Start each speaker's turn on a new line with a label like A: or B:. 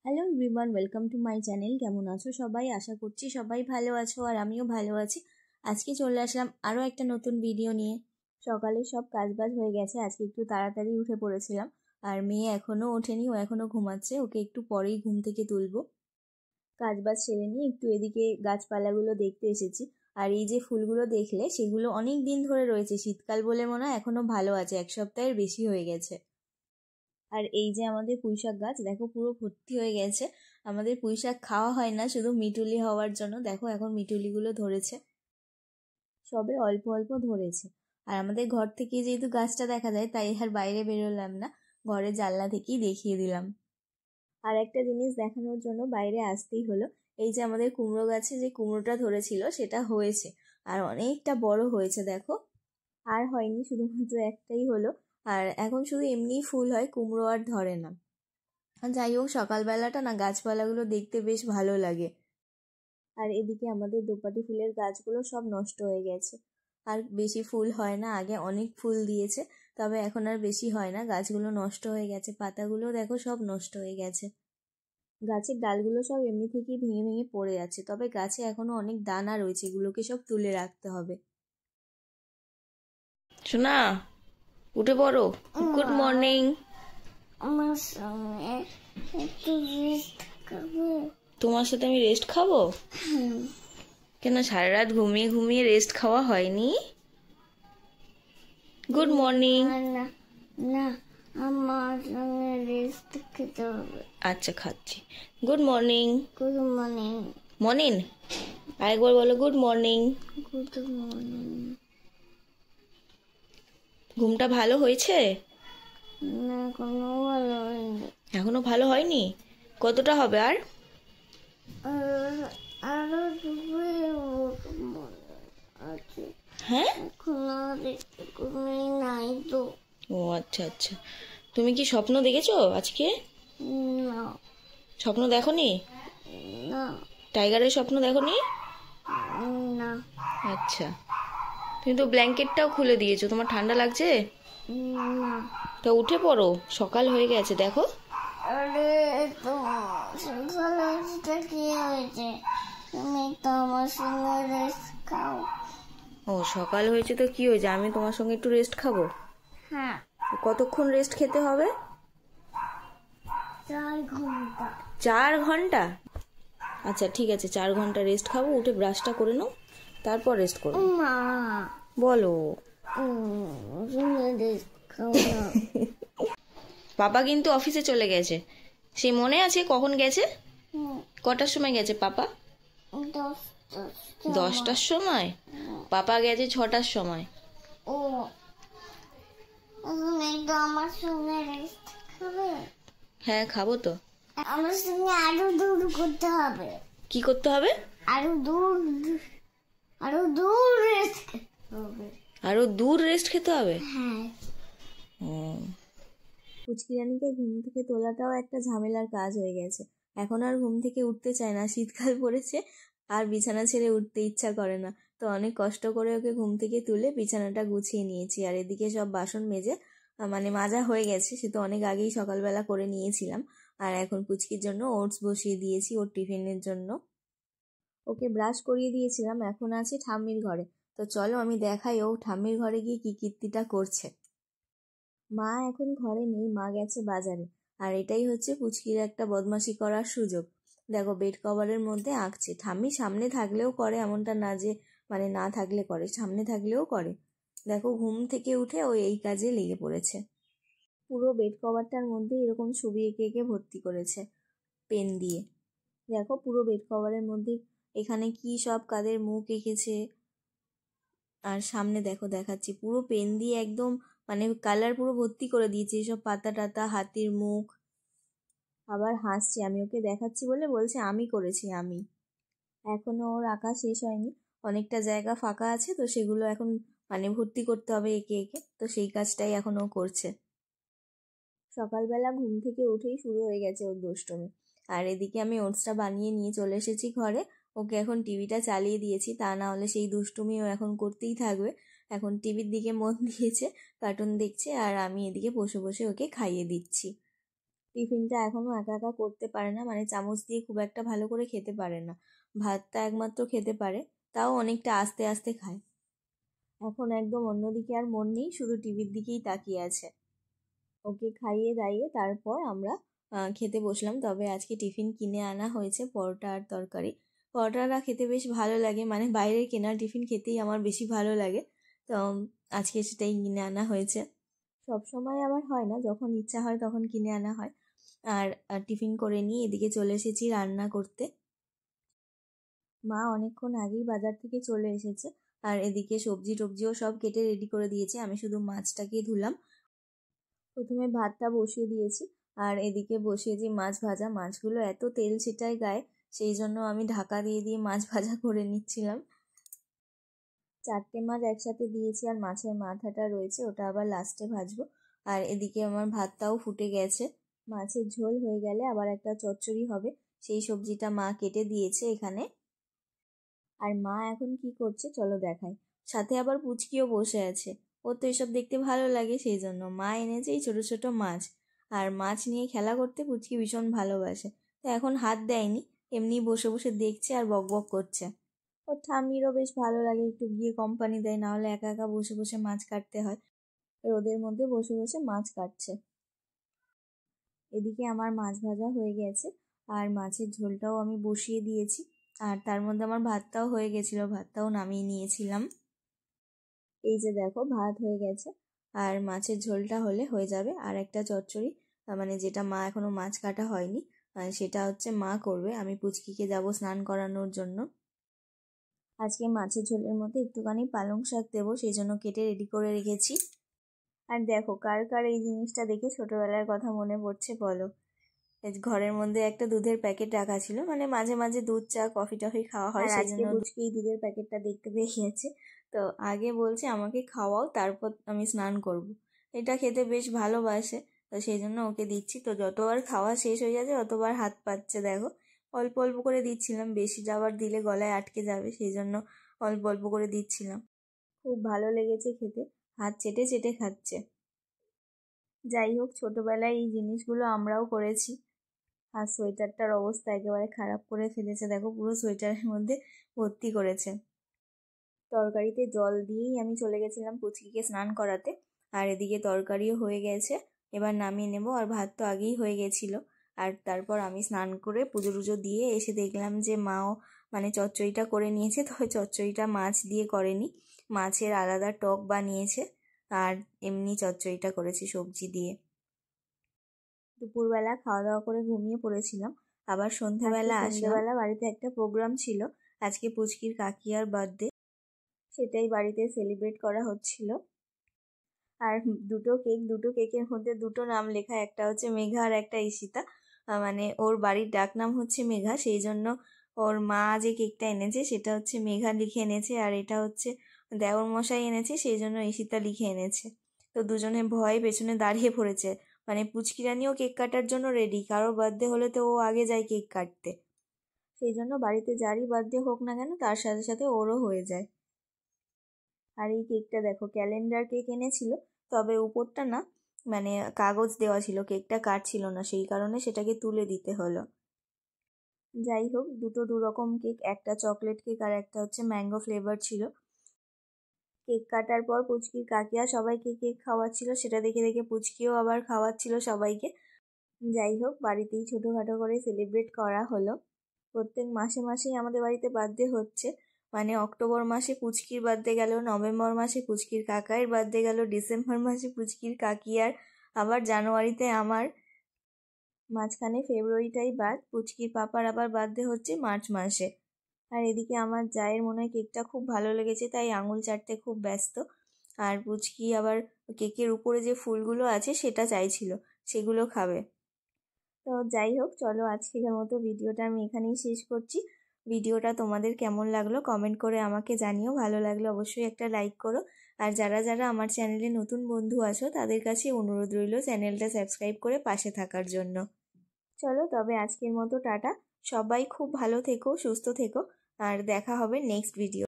A: Hello everyone, welcome to my channel. কেমন আছো সবাই? আশা করছি সবাই ভালো আছো আর আমিও ভালো আছি। আজকে চলে আসলাম আরও একটা নতুন ভিডিও নিয়ে। সকালে সব কাজবাজ হয়ে গেছে, আজকে একটু তাড়াতাড়ি উঠে পড়েছিলাম। আর মেয়ে এখনও ওঠেনি, ও এখনও ঘুমাচ্ছে, ওকে একটু পরেই ঘুম থেকে তুলবো। কাজবাজ সেরে নিয়ে একটু এদিকে গাছপালাগুলো দেখতে এসেছি। আর এই যে ফুলগুলো দেখলে, সেগুলো অনেক দিন ধরে রয়েছে, শীতকাল বলে মনে হয় এখনও ভালো আছে, এক সপ্তাহের বেশি হয়ে গেছে। আর এই যে আমাদের পুঁইশাক গাছ, দেখো পুরো ভর্তি হয়ে গেছে। আমাদের পুঁইশাক খাওয়া হয় না শুধু মিটুলি হওয়ার জন্য। দেখো এখন মিটুলিগুলো ধরেছে, সবে অল্প অল্প ধরেছে। আর আমাদের ঘর থেকে যেহেতু গাছটা দেখা যায়, তাই আর বাইরে বেরোলাম না, ঘরের জানলা থেকেই দেখিয়ে দিলাম। আর একটা জিনিস দেখানোর জন্য বাইরে আসতেই হলো। এই যে আমাদের কুমড়ো গাছে যে কুমড়োটা ধরেছিল সেটা হয়েছে, আর অনেকটা বড় হয়েছে দেখো। আর হয়নি, শুধুমাত্র একটাই হলো। আর এখন শুধু এমনিই ফুল হয়, কুমড়ো আর ধরে না। যাই হোক, সকালবেলাটা না গাছপালাগুলো দেখতে বেশ ভালো লাগে। আর এদিকে আমাদের দোপাটি ফুলের গাছগুলো সব নষ্ট হয়ে গেছে, আর বেশি ফুল হয় না। আগে অনেক ফুল দিয়েছে, তবে এখন আর বেশি হয় না, গাছগুলো নষ্ট হয়ে গেছে। পাতাগুলো দেখো সব নষ্ট হয়ে গেছে। গাছের ডালগুলো সব এমনি থেকেই ভেঙে ভেঙে পড়ে যাচ্ছে, তবে গাছে এখনো অনেক দানা রয়েছে, এগুলোকে সব তুলে রাখতে হবে।
B: শোনা, উঠে পড়ো। Good morning.
C: আমার সঙ্গে একটু রেস্ট করবে?
B: তোমার সাথে আমি রেস্ট খাবো? কেন, সারা রাত ঘুমিয়ে ঘুমিয়ে রেস্ট খাওয়া হয়নি? Good morning.
C: না না, আমার সঙ্গে রেস্ট খেতে হবে।
B: আচ্ছা, খাচ্ছি। Good morning.
C: Good morning.
B: Morning, আরেকবার বলো গুড মর্নিং।
C: Good morning.
B: ঘুমটা ভালো হয়েছে?
C: না, কোনো ভালো হয়নি।
B: এখনো ভালো হয়নি? কতটা হবে আর?
C: আরো দুপুরে আছে।
B: হ্যাঁ,
C: এখন আর ঘুমিয়ে নাই তো।
B: ও আচ্ছা আচ্ছা। তুমি কি স্বপ্ন দেখেছো আজকে?
C: না
B: স্বপ্ন দেখোনি?
C: না
B: টাইগারের স্বপ্ন দেখোনি?
C: না
B: আচ্ছা। তুমি তো ব্ল্যাঙ্কেটটাও খুলে দিয়েছো, তোমার ঠান্ডা লাগছে?
C: না।
B: তা উঠে পড়ো, সকাল হয়ে গেছে দেখো।
C: আরে তো সকালটা কি হয়েছে? তুমি তো আমার সঙ্গে রেস্ট খাও।
B: ও, সকাল হয়েছে তো কি হয়েছে, আমি তোমার সঙ্গে একটু রেস্ট খাবো।
C: হ্যাঁ,
B: কতক্ষণ রেস্ট খেতে হবে?
C: 4 ঘন্টা।
B: 4 ঘন্টা? আচ্ছা ঠিক আছে, 4 ঘন্টা রেস্ট খাবো। উঠে ব্রাশটা করে নাও, তারপর রেস্ট করবো।
C: মা,
B: বলো।
C: সঙ্গে রেস্ট খাও না।
B: পাপা কিন্তু অফিসে চলে গেছে, সে মনে আছে কখন গেছে? কটার সময় গেছে পাপা? 10টার সময়? পাপা গেছে 6টার সময়।
C: ও, তুমি তো আমার সঙ্গে রেস্ট খাবে?
B: হ্যাঁ, খাবো তো।
C: আমার সঙ্গে আরো দূর করতে হবে।
B: কি করতে হবে?
C: আরো দূর রেস্ট হবে।
B: আরো দূর রেস্ট খেতে হবে?
C: হ্যাঁ।
A: পুচকি রানীকে ঘুম থেকে তোলাটাও একটা ঝামেলার কাজ হয়ে গেছে। এখন আর ঘুম থেকে উঠতে চায় না, শীতকাল পড়েছে, আর বিছানা ছেড়ে উঠতে ইচ্ছা করে না। তো অনেক কষ্ট করে ওকে ঘুম থেকে তুলে বিছানাটা গুছিয়ে নিয়েছি। আর এদিকে সব বাসন মেজে মাজা হয়ে গেছে, সে তো অনেক আগেই সকালবেলা করে নিয়েছিলাম। আর এখন পুচকির জন্য ওটস বসিয়ে দিয়েছি ওর টিফিনের জন্য। ওকে ব্রাশ করিয়ে দিয়েছিলাম, এখন আছে ঠাম্মির ঘরে। তো চলো আমি দেখাই ও ঠাম্মির ঘরে গিয়ে কি কীর্তিটা করছে। মা এখন ঘরে নেই, মা গেছে বাজারে। আর এটাই হচ্ছে পুচকির একটা বদমাশি করার সুযোগ। দেখো বেড কভারের মধ্যে আঁকছে। ঠাম্মি সামনে থাকলেও করে, এমনটা না যে না থাকলে করে, সামনে থাকলেও করে। দেখো ঘুম থেকে উঠে ও এই কাজে লেগে পড়েছে। পুরো বেড কভারটার মধ্যে এরকম ছবি এঁকে এঁকে ভর্তি করেছে পেন দিয়ে। দেখো পুরো বেড কভারের মধ্যে এখানে কি সব কাদের মুখ এঁকেছে। আর সামনে দেখো দেখাচ্ছি, পুরো পেন দিয়ে একদম কালার পুরো ভর্তি করে দিয়েছে, সব পাতা টাতা, হাতির মুখ। আবার হাসছে, আমি ওকে দেখাচ্ছি বলে বলছে আমি করেছি আমি। এখনো ওর আঁকা শেষ হয়নি, অনেকটা জায়গা ফাঁকা আছে, তো সেগুলো এখন ভর্তি করতে হবে একে একে, তো সেই কাজটাই এখন ও করছে। সকালবেলা ঘুম থেকে উঠেই শুরু হয়ে গেছে ওর দুষ্টুমি। আর এদিকে আমি ওটসটা বানিয়ে নিয়ে চলে এসেছি ঘরে। ওকে এখন টিভিটা চালিয়ে দিয়েছি, তা না হলে সেই দুষ্টুমি ও এখন করতেই থাকবে। এখন টিভির দিকে মন দিয়েছে, কার্টুন দেখছে, আর আমি এদিকে বসে বসে ওকে খাইয়ে দিচ্ছি। টিফিনটা এখনও একা একা করতে পারে না, মানে চামচ দিয়ে খুব একটা ভালো করে খেতে পারে না। ভাতটা একমাত্র খেতে পারে, তাও অনেকটা আস্তে আস্তে খায়। এখন একদম অন্যদিকে আর মন নেই, শুধু টিভির দিকেই তাকিয়ে আছে। ওকে খাইয়ে দাইয়ে তারপর আমরা খেতে বসলাম। তবে আজকে টিফিন কিনে আনা হয়েছে পরোটা আর তরকারি। পরোটাটা খেতে বেশ ভালো লাগে, মানে বাইরের কেনা টিফিন খেতেই আমার বেশি ভালো লাগে, তো আজকে সেটাই কিনে আনা হয়েছে। সব সময় আবার হয় না, যখন ইচ্ছা হয় তখন কিনে আনা হয়। আর টিফিন করে নিয়ে এদিকে চলে এসেছি রান্না করতে। মা অনেকক্ষণ আগেই বাজার থেকে চলে এসেছে, আর এদিকে সবজি টবজিও সব কেটে রেডি করে দিয়েছে। আমি শুধু মাছটাকে ধুলাম। প্রথমে ভাতটা বসিয়ে দিয়েছি, আর এদিকে বসিয়েছি মাছ ভাজা। মাছগুলো এত তেল ছিটায় গায়ে, সেই জন্য আমি ঢাকা দিয়ে দিয়ে মাছ ভাজা করে নিচ্ছিলাম। 4টে মাছ একসাথে দিয়েছি, আর মাছের মাথাটা রয়েছে, ওটা আবার লাস্টে ভাজবো। আর এদিকে আমার ভাতটাও ফুটে গেছে। মাছের ঝোল হয়ে গেলে আবার একটা চচ্চড়ি হবে, সেই সবজিটা মা কেটে দিয়েছে এখানে। আর মা এখন কি করছে চলো দেখাই। সাথে আবার পুচকিও বসে আছে, ওর তো এসব দেখতে ভালো লাগে, সেই জন্য মা এনেছে এই ছোটো ছোটো মাছ। আর মাছ নিয়ে খেলা করতে পুচকি ভীষণ ভালোবাসে, তো এখন হাত দেয়নি, এমনি বসে বসে দেখছে আর বক বক করছে। ওর ঠাম্মিরও বেশ ভালো লাগে, একটু গিয়ে কোম্পানি দেয়, নাহলে একা একা বসে বসে মাছ কাটতে হয়। রোদের মধ্যে বসে বসে মাছ কাটছে। এদিকে আমার মাছ ভাজা হয়ে গেছে, আর মাছের ঝোলটাও আমি বসিয়ে দিয়েছি। আর তার মধ্যে আমার ভাতটাও হয়ে গেছিলো, ভাতটাও নামিয়ে নিয়েছিলাম। এই যে দেখো ভাত হয়ে গেছে, আর মাছের ঝোলটা হলে হয়ে যাবে। আর একটা চচ্চড়ি, মানে যেটা মা এখনো মাছ কাটা হয়নি, সেটা হচ্ছে মা করবে। আমি পুচকিকে যাব স্নান করানোর জন্য। আজকে মাছের ঝোলের মধ্যে একটুখানি পালং শাক দেবো, সেই জন্য কেটে রেডি করে রেখেছি। আর দেখো কার কার এই জিনিসটা দেখে ছোটবেলার কথা মনে পড়ছে বলো। ঘরের মধ্যে একটা দুধের প্যাকেট রাখা ছিল, মানে মাঝে মাঝে দুধ চা কফি টফি খাওয়া হয়, সেই জন্য পুচকি এই দুধের প্যাকেটটা দেখতে পেয়ে গেছে। তো আগে বলছে আমাকে খাওয়াও, তারপর আমি স্নান করব। এটা খেতে বেশ ভালোবাসে, তো সেই জন্য ওকে দিচ্ছি। তো যতবার খাওয়া শেষ হয়ে যাচ্ছে ততবার হাত পাচ্ছে, দেখো অল্প অল্প করে দিচ্ছিলাম, বেশি যাবার দিলে গলায় আটকে যাবে, সেই জন্য অল্প অল্প করে দিচ্ছিলাম। খুব ভালো লেগেছে খেতে, হাত চেটে চেটে খাচ্ছে। যাই হোক, ছোটবেলায় এই জিনিসগুলো আমরাও করেছি। আর সোয়েটারটার অবস্থা একেবারে খারাপ করে ফেলেছে, দেখো পুরো সোয়েটারের মধ্যে ভর্তি করেছে। তরকারিতে জল দিয়েই আমি চলে গেছিলাম পুচকিকে স্নান করাতে। আর এদিকে তরকারিও হয়ে গেছে, এবার নামিয়ে নেব। আর ভাত তো আগেই হয়ে গেছিল। আর তারপর আমি স্নান করে পুজো টুজো দিয়ে এসে দেখলাম যে মাও মানে চচ্চড়িটা করে নিয়েছে। তবে চচ্চড়িটা মাছ দিয়ে করেনি, মাছের আলাদা টক বানিয়েছে, আর এমনি চচ্চড়িটা করেছি সবজি দিয়ে। দুপুরবেলা খাওয়া দাওয়া করে ঘুমিয়ে পড়েছিলাম। আবার সন্ধ্যেবেলা বাড়িতে একটা প্রোগ্রাম ছিল, আজকে পুচকির কাকিয়ার বার্থডে, সেটাই বাড়িতে সেলিব্রেট করা হচ্ছিল। আর দুটো কেকের মধ্যে দুটো নাম লেখা, একটা হচ্ছে মেঘা আর একটা ঈশিতা। মানে ওর বাড়ির ডাক নাম হচ্ছে মেঘা, সেই জন্য ওর মা যে কেকটা এনেছে সেটা হচ্ছে মেঘা লিখে এনেছে, আর এটা হচ্ছে দেওর মশাই এনেছে, সেই জন্য ঈশিতা লিখে এনেছে। তো দুজনে ভয়ে পেছনে দাঁড়িয়ে পড়েছে, মানে পুচকি রানিও কেক কাটার জন্য রেডি, কারোর বার্থডে হলে তো ও আগে যায় কেক কাটতে, সেই জন্য বাড়িতে যারই বার্থডে হোক না কেন তার সাথে সাথে ওরও হয়ে যায়। আর এই কেকটা দেখো ক্যালেন্ডার কেক এনেছিল, তবে উপরটা না মানে কাগজ দেওয়া ছিল, কেকটা কাটছিল না, সেই কারণে সেটাকে তুলে দিতে হলো। যাই হোক, দুটো দুরকম কেক, একটা চকলেট কেক আর একটা হচ্ছে ম্যাঙ্গো ফ্লেভার ছিল। কেক কাটার পর পুচকির কাকিয়া সবাইকে কেক খাওয়াচ্ছিল, সেটা দেখে দেখে পুচকিও আবার খাওয়াচ্ছিল সবাইকে। যাই হোক, বাড়িতেই ছোটোখাটো করে সেলিব্রেট করা হলো। প্রত্যেক মাসে মাসেই আমাদের বাড়িতে বার্থডে হচ্ছে, মানে অক্টোবর মাসে পুচকির বার্থডে গেল, নভেম্বর মাসে পুচকির কাকাইয়ের বার্থডে গেল, ডিসেম্বর মাসে পুচকির কাকিয়ার, আবার জানুয়ারিতে আমার, মাঝখানে ফেব্রুয়ারিটাই বাদ, পুচকির পাপার আবার বার্থডে হচ্ছে মার্চ মাসে। আর এদিকে আমার জায়ের মনে হয় কেকটা খুব ভালো লেগেছে, তাই আঙুল চাটতে খুব ব্যস্ত। আর পুচকি আবার কেকের উপরে যে ফুলগুলো আছে সেটা চাইছিল, সেগুলো খাবে। তো যাই হোক, চলো আজকের মতো ভিডিওটা আমি এখানেই শেষ করছি। ভিডিওটা তোমাদের কেমন লাগলো কমেন্ট করে আমাকে জানিও, ভালো লাগলে অবশ্যই একটা লাইক করো। আর যারা যারা আমার চ্যানেলে নতুন বন্ধু আছো তাদের কাছে অনুরোধ রইল চ্যানেলটা সাবস্ক্রাইব করে পাশে থাকার জন্য। চলো তবে আজকের মতো টাটা, সবাই খুব ভালো থেকো, সুস্থ থেকো, আর দেখা হবে নেক্সট ভিডিও।